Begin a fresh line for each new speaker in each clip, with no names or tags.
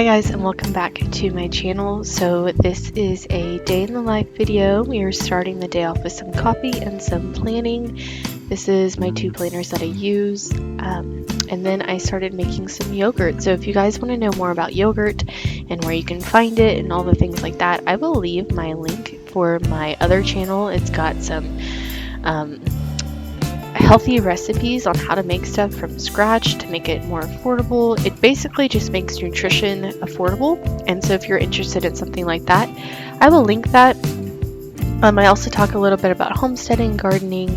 guys, and welcome back to my channel. So this is a day in the life video. We are starting the day off with some coffee and some planning. This is my 2 planners that I use, and then I started making some yogurt. So if you guys want to know more about yogurt and where you can find it and all the things like that, I will leave my link for my other channel. It's got some healthy recipes on how to make stuff from scratch to make it more affordable. It basically just makes nutrition affordable, and so if you're interested in something like that, I will link that. I also talk a little bit about homesteading, gardening.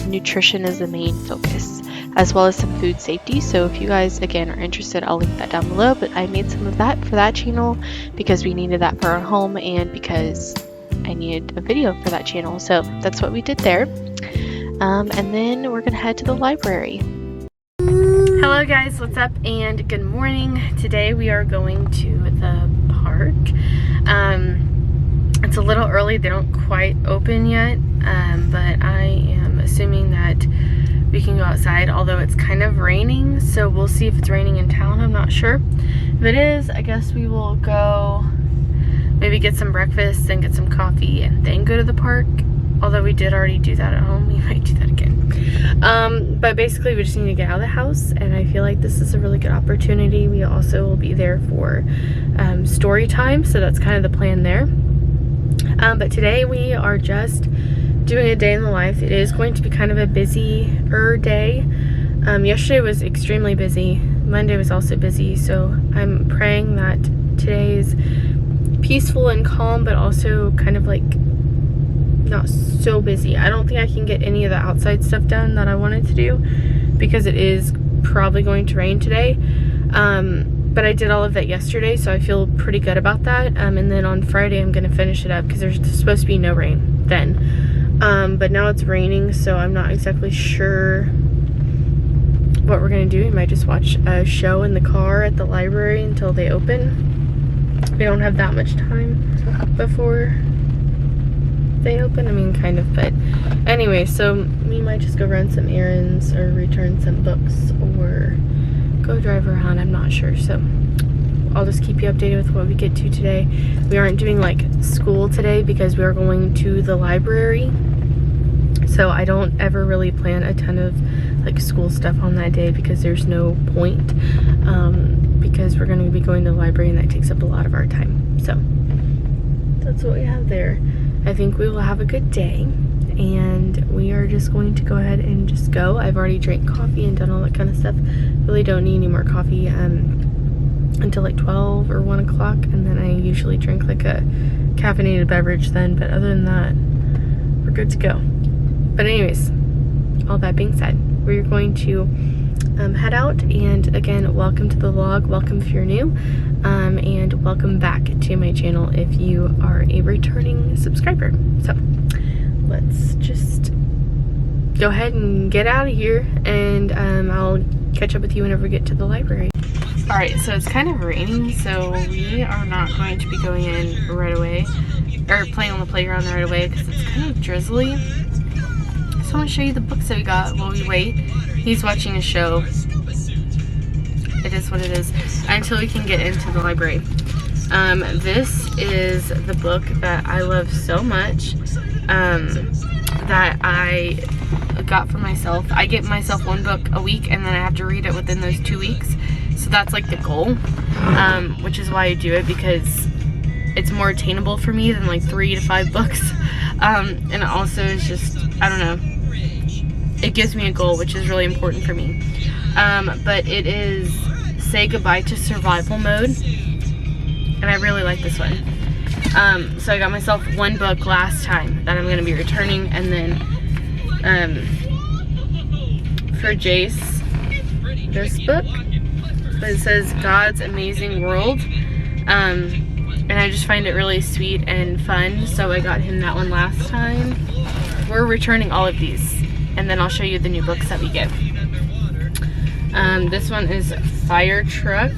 Nutrition is the main focus, as well as some food safety. So if you guys again are interested, I'll link that down below. But I made some of that for that channel because we needed that for our home and because I needed a video for that channel, so that's what we did there. And then we're gonna head to the library. Hello guys, what's up and good morning. Today we are going to the park. It's a little early, they don't quite open yet, but I am assuming that we can go outside, although it's kind of raining, so we'll see if it's raining in town. I'm not sure. If it is, I guess we will go maybe get some breakfast and get some coffee and then go to the park. Although we did already do that at home, we might do that again. But basically we just need to get out of the house, and I feel like this is a really good opportunity. We also will be there for story time, so that's kind of the plan there. But today we are just doing a day in the life. It is going to be kind of a busier day. Yesterday was extremely busy. Monday was also busy, so I'm praying that today is peaceful and calm, but also kind of like not so busy. I don't think I can get any of the outside stuff done that I wanted to do because it is probably going to rain today. But I did all of that yesterday, so I feel pretty good about that. And then on Friday I'm gonna finish it up because there's supposed to be no rain then. But now it's raining, so I'm not exactly sure what we're gonna do. We might just watch a show in the car at the library until they open. We don't have that much time before they open. I mean, kind of, but anyway, so we might just go run some errands or return some books or go drive around. I'm not sure, so I'll just keep you updated with what we get to today. We aren't doing like school today because we are going to the library, so I don't ever really plan a ton of like school stuff on that day because there's no point, because we're going to be going to the library and that takes up a lot of our time. So that's what we have there. I think we will have a good day, and we are just going to go ahead and just go. I've already drank coffee and done all that kind of stuff. Really don't need any more coffee until like 12 or 1 o'clock, and then I usually drink like a caffeinated beverage then, but other than that, we're good to go. But anyways, all that being said, we're going to head out, and again, welcome to the vlog, welcome if you're new, and welcome back to my channel if you are a returning subscriber. So let's just go ahead and get out of here, and I'll catch up with you whenever we get to the library. Alright, so it's kind of raining, so we are not going to be going in right away, or playing on the playground right away, because it's kind of drizzly. So I want to show you the books that we got while we wait. He's watching a show. It is what it is. Until we can get into the library. This is the book that I love so much, that I got for myself. I get myself 1 book a week, and then I have to read it within those 2 weeks. So that's like the goal, which is why I do it, because it's more attainable for me than like 3 to 5 books. And it also is just, I don't know, it gives me a goal, which is really important for me. But it is Say Goodbye to Survival Mode, and I really like this one. So I got myself 1 book last time that I'm going to be returning, and then for Jace, this book, it says God's Amazing World, and I just find it really sweet and fun, so I got him that one last time. We're returning all of these, and then I'll show you the new books that we get. This one is Fire Truck.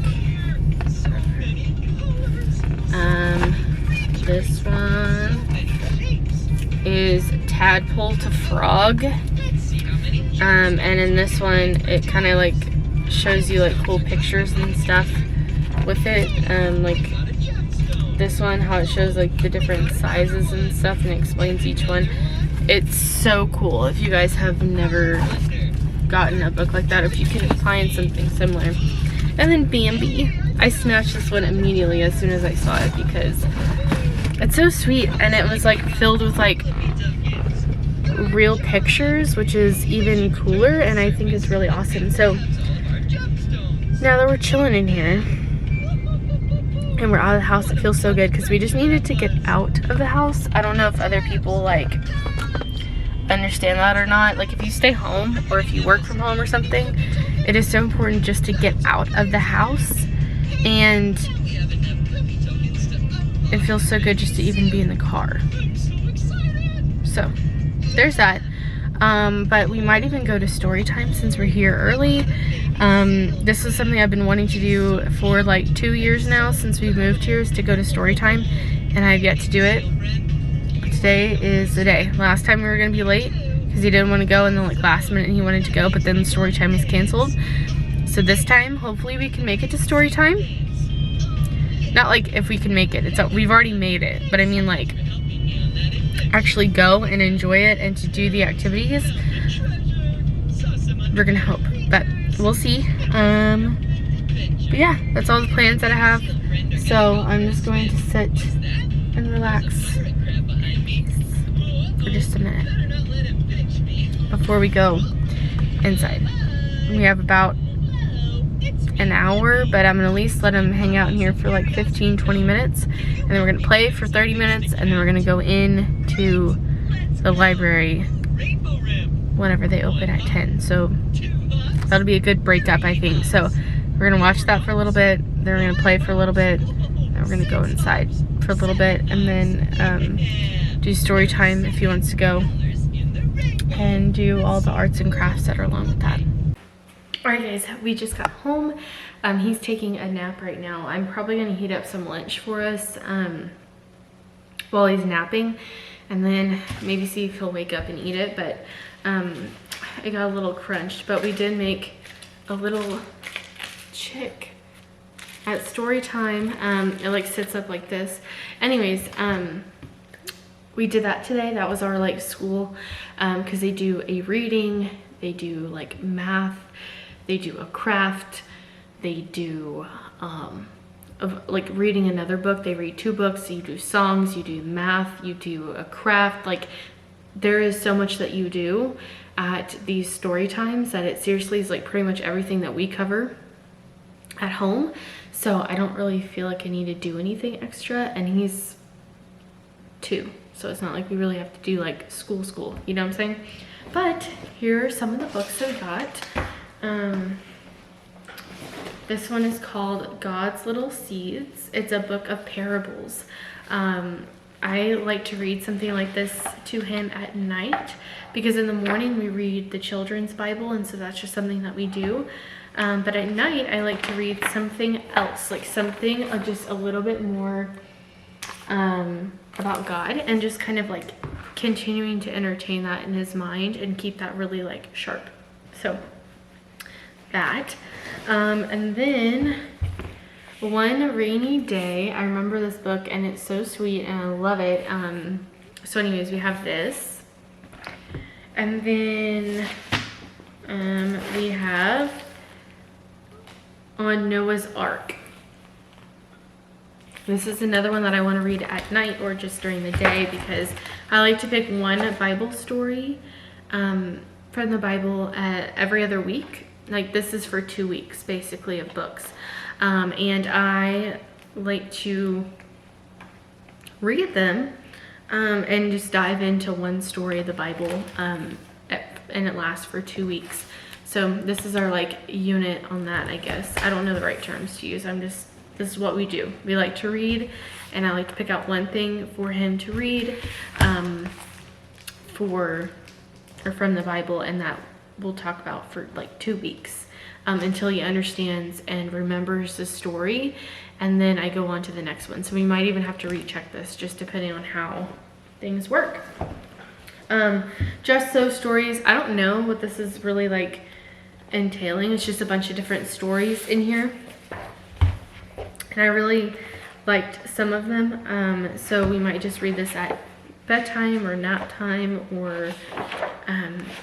This one is Tadpole to Frog. And in this one, it kind of like shows you like cool pictures and stuff. with it. Like this one, how it shows like the different sizes and stuff and explains each one. It's so cool. If you guys have never gotten a book like that, if you can find something similar. And then Bambi. I snatched this one immediately as soon as I saw it because it's so sweet, and it was like filled with like real pictures, which is even cooler, and I think it's really awesome. So now that we're chilling in here and we're out of the house, it feels so good because we just needed to get out of the house. I don't know if other people like understand that or not. Like if you stay home or if you work from home or something, it is so important just to get out of the house, and it feels so good just to even be in the car. So there's that. But we might even go to story time since we're here early. This is something I've been wanting to do for like 2 years now since we moved here, is to go to story time, and I've yet to do it. Today is the day. Last time we were gonna be late because he didn't want to go, and then like last minute he wanted to go, but then story time was canceled. So this time, hopefully we can make it to story time. Not like if we can make it, we've already made it, but I mean like actually go and enjoy it and to do the activities. We're gonna hope, but we'll see. But yeah, that's all the plans that I have. So I'm just going to sit and relax for just a minute before we go inside. We have about an hour, but I'm gonna at least let him hang out in here for like 15-20 minutes, and then we're gonna play for 30 minutes, and then we're gonna go into the library whenever they open at 10. So that'll be a good breakup, I think. So we're gonna watch that for a little bit, then we're gonna play for a little bit, and we're gonna go inside for a little bit, and then do story time if he wants to go, and do all the arts and crafts that are along with that. Alright guys, we just got home. He's taking a nap right now. I'm probably gonna heat up some lunch for us while he's napping, and then maybe see if he'll wake up and eat it. But I got a little crunched, but we did make a little chick at story time. It like sits up like this. Anyways, we did that today. That was our like school, because they do a reading, they do like math, they do a craft, they do like reading another book. They read 2 books. You do songs, you do math, you do a craft. Like there is so much that you do at these story times that it seriously is like pretty much everything that we cover at home. So I don't really feel like I need to do anything extra, and he's 2, so it's not like we really have to do like school, you know what I'm saying? But here are some of the books I got. This one is called God's Little Seeds. It's a book of parables. I like to read something like this to him at night, because in the morning we read the children's Bible, and so that's just something that we do. But at night I like to read something else, like something just a little bit more about God, and just kind of like continuing to entertain that in his mind and keep that really like sharp. So that, and then One Rainy Day. I remember this book, and it's so sweet and I love it. So anyways, we have this, and then we have On Noah's Ark. This is another one that I want to read at night or just during the day, because I like to pick one Bible story from the Bible every other week. Like this is for 2 weeks basically of books, and I like to read them and just dive into one story of the Bible, and it lasts for 2 weeks. So this is our like unit on that, I guess. I don't know the right terms to use. this is what we do. We like to read, and I like to pick out one thing for him to read from the Bible, and that we'll talk about for like 2 weeks until he understands and remembers the story, and then I go on to the next one. So we might even have to recheck this, just depending on how things work. Just those stories. I don't know what this is really like entailing. It's just a bunch of different stories in here. and I really liked some of them. So we might just read this at bedtime or nap time or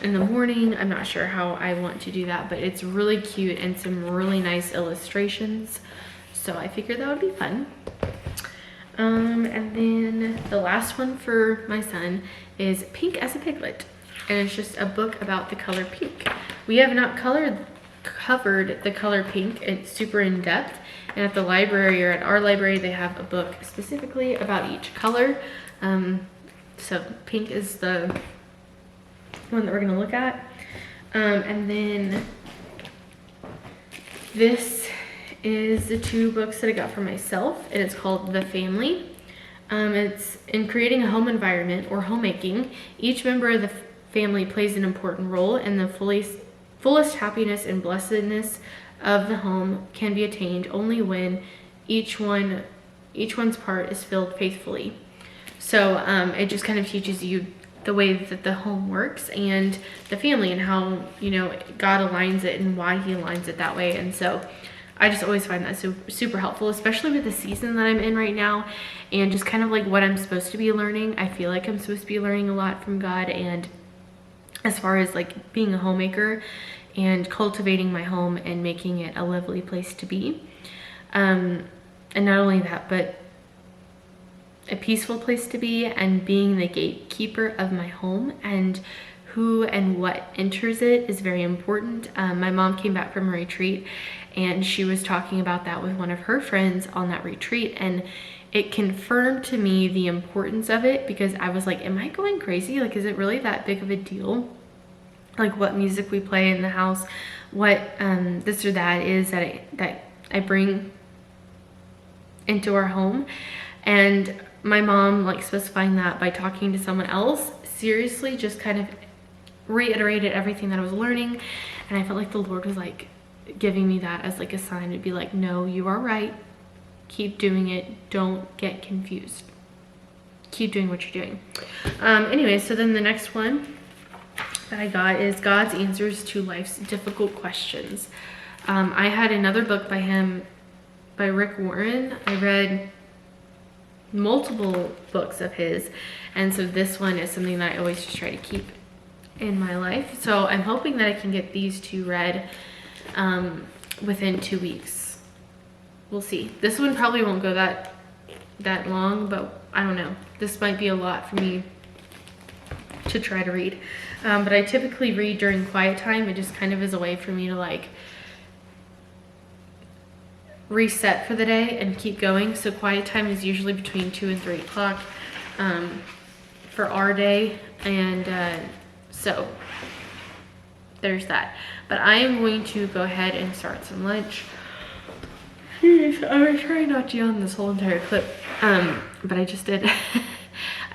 in the morning. I'm not sure how I want to do that, but it's really cute and some really nice illustrations. So I figured that would be fun. And then the last one for my son is Pink as a Piglet. And it's just a book about the color pink. We have not covered the color pink. It's super in depth. And at the library, or at our library, they have a book specifically about each color. So pink is the one that we're gonna look at. And then this is the two books that I got for myself, and it's called The Family. It's in creating a home environment or homemaking. Each member of the family plays an important role, and the fullest happiness and blessedness of the home can be attained only when each one's part is filled faithfully. So it just kind of teaches you the way that the home works and the family, and how, you know, God aligns it and why he aligns it that way. And so I just always find that super helpful, especially with the season that I'm in right now, and just kind of like what I'm supposed to be learning. I feel like I'm supposed to be learning a lot from God, and as far as like being a homemaker and cultivating my home and making it a lovely place to be. And not only that, but a peaceful place to be, and being the gatekeeper of my home, and who and what enters it is very important. My mom came back from a retreat, and she was talking about that with one of her friends on that retreat, and it confirmed to me the importance of it, because I was like, am I going crazy? Like, is it really that big of a deal? Like what music we play in the house, what this or that is that I bring into our home. And my mom, like, specifying that by talking to someone else, seriously just kind of reiterated everything that I was learning. And I felt like the Lord was like giving me that as like a sign to be like, no, you are right, keep doing it, don't get confused, keep doing what you're doing. Anyway, so then the next one that I got is God's Answers to Life's Difficult Questions. I had another book by him, by Rick Warren. I read multiple books of his, and so this one is something that I always just try to keep in my life. So I'm hoping that I can get these two read within 2 weeks. We'll see. This one probably won't go that long, but I don't know. This might be a lot for me to try to read. But I typically read during quiet time. It just kind of is a way for me to like reset for the day and keep going. So quiet time is usually between 2 and 3 o'clock for our day. And so there's that. But I am going to go ahead and start some lunch. I was trying not to yawn this whole entire clip, but I just did.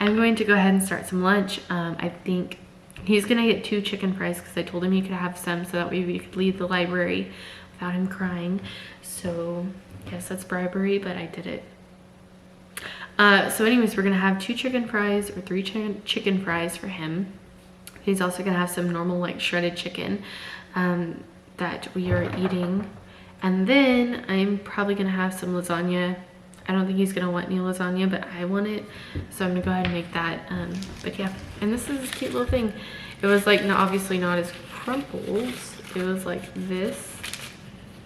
I'm going to go ahead and start some lunch. I think he's gonna get 2 chicken fries because I told him he could have some, so that way we could leave the library without him crying. So yes, that's bribery, but I did it. So anyways, we're gonna have 2 chicken fries or 3 chicken fries for him. He's also gonna have some normal like shredded chicken that we are eating. And then I'm probably gonna have some lasagna. I don't think he's gonna want any lasagna, but I want it. So I'm gonna go ahead and make that. But yeah, and this is a cute little thing. It was like, obviously not as crumples. It was like this,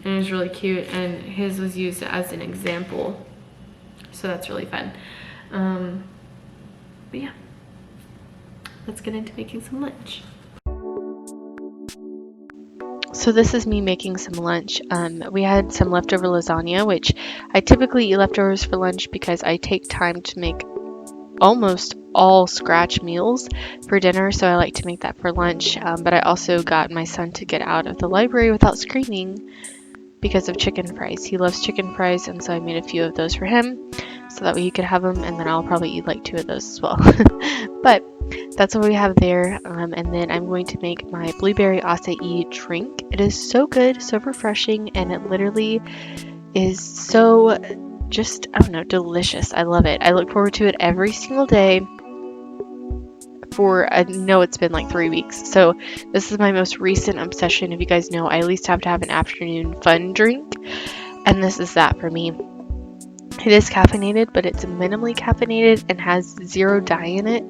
and it was really cute. And his was used as an example. So that's really fun. But yeah, let's get into making some lunch. So this is me making some lunch. We had some leftover lasagna, which I typically eat leftovers for lunch because I take time to make almost all scratch meals for dinner, so I like to make that for lunch. But I also got my son to get out of the library without screaming because of chicken fries. He loves chicken fries, and so I made a few of those for him so that way he could have them, and then I'll probably eat like 2 of those as well. But that's what we have there. And then I'm going to make my blueberry acai drink. It is so good, so refreshing, and it literally is so just, I don't know, delicious. I love it. I look forward to it every single day for, I know it's been like 3 weeks. So this is my most recent obsession. If you guys know, I at least have to have an afternoon fun drink, and this is that for me.
It is caffeinated, but it's minimally caffeinated and has 0 dye in it.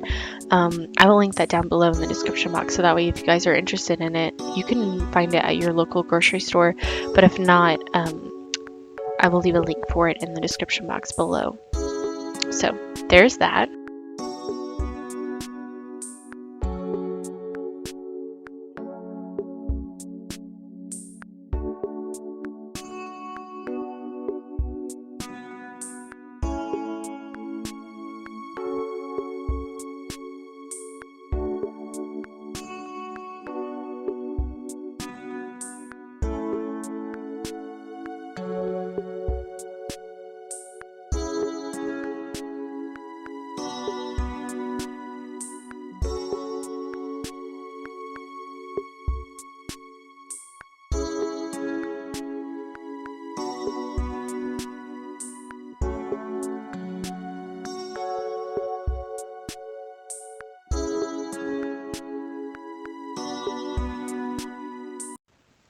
I will link that down below in the description box, so that way if you guys are interested in it, you can find it at your local grocery store. But if not, I will leave a link for it in the description box below. So there's that.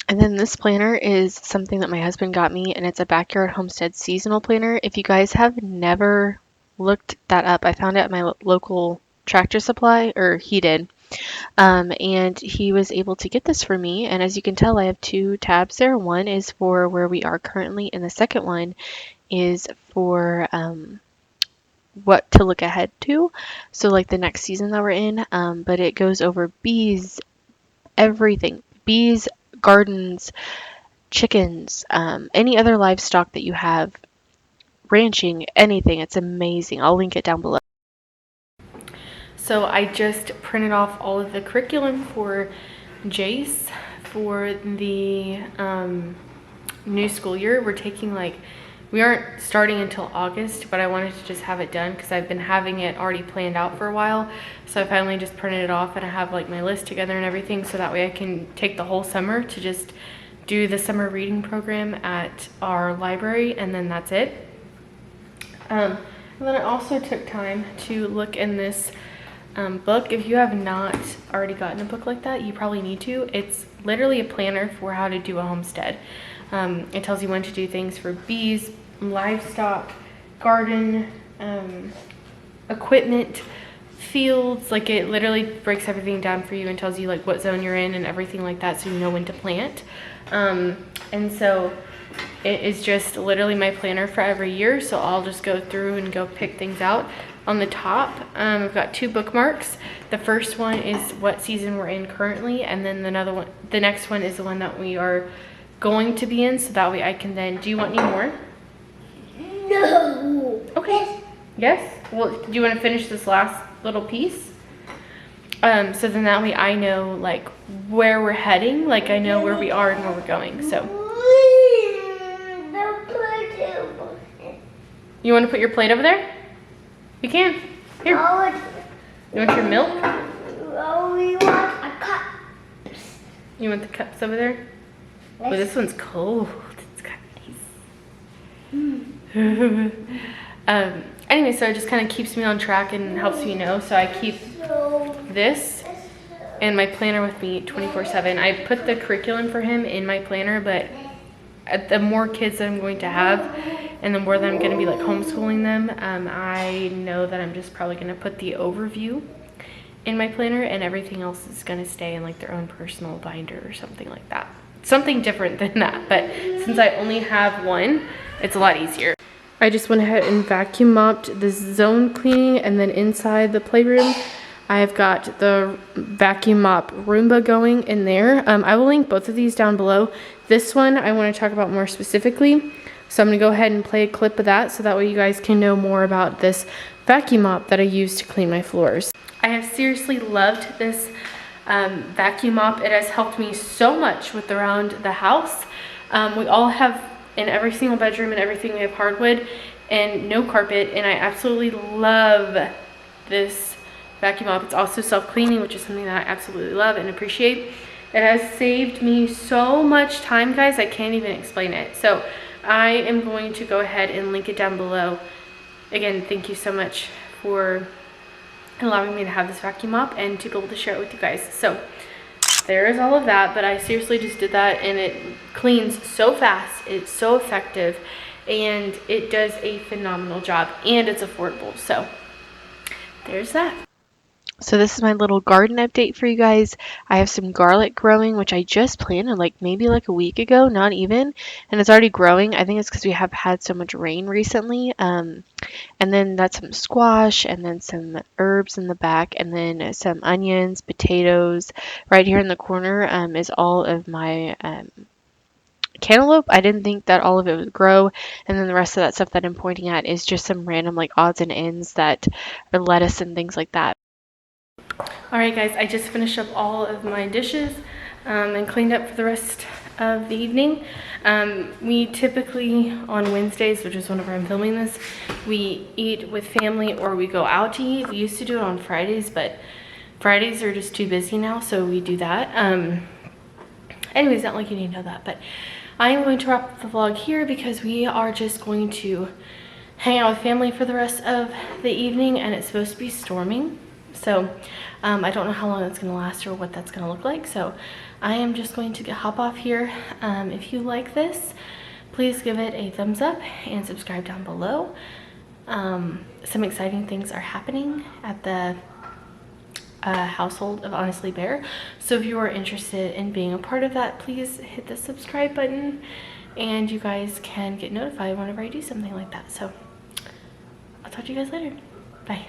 And then this planner is something that my husband got me, and it's a backyard homestead seasonal planner. If you guys have never looked that up, I found it at my local Tractor Supply, or he did. And he was able to get this for me. And as you can tell, I have 2 tabs there. One is for where we are currently, and the second one is for what to look ahead to. So like the next season that we're in, but it goes over bees, everything. Bees, gardens, chickens, any other livestock that you have, ranching, anything. It's amazing. I'll link it down below.
So I just printed off all of the curriculum for Jace for the new school year. We're taking we aren't starting until August, but I wanted to just have it done because I've been having it already planned out for a while. So I finally just printed it off, and I have my list together and everything, so that way I can take the whole summer to just do the summer reading program at our library, and then that's it. And then I also took time to look in this book. If you have not already gotten a book like that, you probably need to. It's literally a planner for how to do a homestead. It tells you when to do things for bees, livestock, garden, equipment, fields. It literally breaks everything down for you and tells you what zone you're in and everything like that, so you know when to plant. And so it is just literally my planner for every year, so I'll just go through and go pick things out. On the top, I've got 2 bookmarks. The first one is what season we're in currently, and then the next one is the one that we are going to be in, so that way I can then, do you want any more?
No.
Okay. Yes? Well, do you want to finish this last little piece? So then that way I know where we're heading, I know where we are and where we're going. So you want to put your plate over there? You can. Here. You want your milk?
Oh, we want a cup.
You want the cups over there? Oh, this one's cold. It's kind of nice. Anyway, so it just kind of keeps me on track and helps me know. So I keep this and my planner with me 24/7. I put the curriculum for him in my planner, but the more kids that I'm going to have and the more that I'm going to be homeschooling them, I know that I'm just probably going to put the overview in my planner, and everything else is going to stay in their own personal binder or something like that. Something different than that, but since I only have one, it's a lot easier. I just went ahead and vacuum mopped this zone cleaning, and then inside the playroom I have got the vacuum mop Roomba going in there. I will link both of these down below. This one I want to talk about more specifically, so I'm going to go ahead and play a clip of that, so that way you guys can know more about this vacuum mop that I use to clean my floors. I have seriously loved this vacuum mop. It has helped me so much with around the house. We all have, in every single bedroom and everything, we have hardwood and no carpet, and I absolutely love this vacuum mop. It's also self-cleaning, which is something that I absolutely love and appreciate. It has saved me so much time, guys, I can't even explain it. So I am going to go ahead and link it down below. Again, thank you so much for allowing me to have this vacuum mop and to be able to share it with you guys. So there is all of that, but I seriously just did that, and it cleans so fast. It's so effective, and it does a phenomenal job, and it's affordable. So there's that.
So this is my little garden update for you guys. I have some garlic growing, which I just planted like maybe like a week ago, not even, and it's already growing. I think it's because we have had so much rain recently. And then that's some squash, and then some herbs in the back, and then some onions, potatoes. Right here in the corner is all of my cantaloupe. I didn't think that all of it would grow, and then the rest of that stuff that I'm pointing at is just some random like odds and ends that are lettuce and things like that.
Alright guys, I just finished up all of my dishes and cleaned up for the rest of the evening. We typically on Wednesdays, which is whenever I'm filming this, we eat with family or we go out to eat. We used to do it on Fridays, but Fridays are just too busy now, so we do that. Anyways, not like you need to know that, but I am going to wrap up the vlog here because we are just going to hang out with family for the rest of the evening, and it's supposed to be storming. So I don't know how long it's going to last or what that's going to look like. So I am just going to hop off here. If you like this, please give it a thumbs up and subscribe down below. Some exciting things are happening at the household of Honestly Bare. So if you are interested in being a part of that, please hit the subscribe button and you guys can get notified whenever I do something like that. So I'll talk to you guys later. Bye.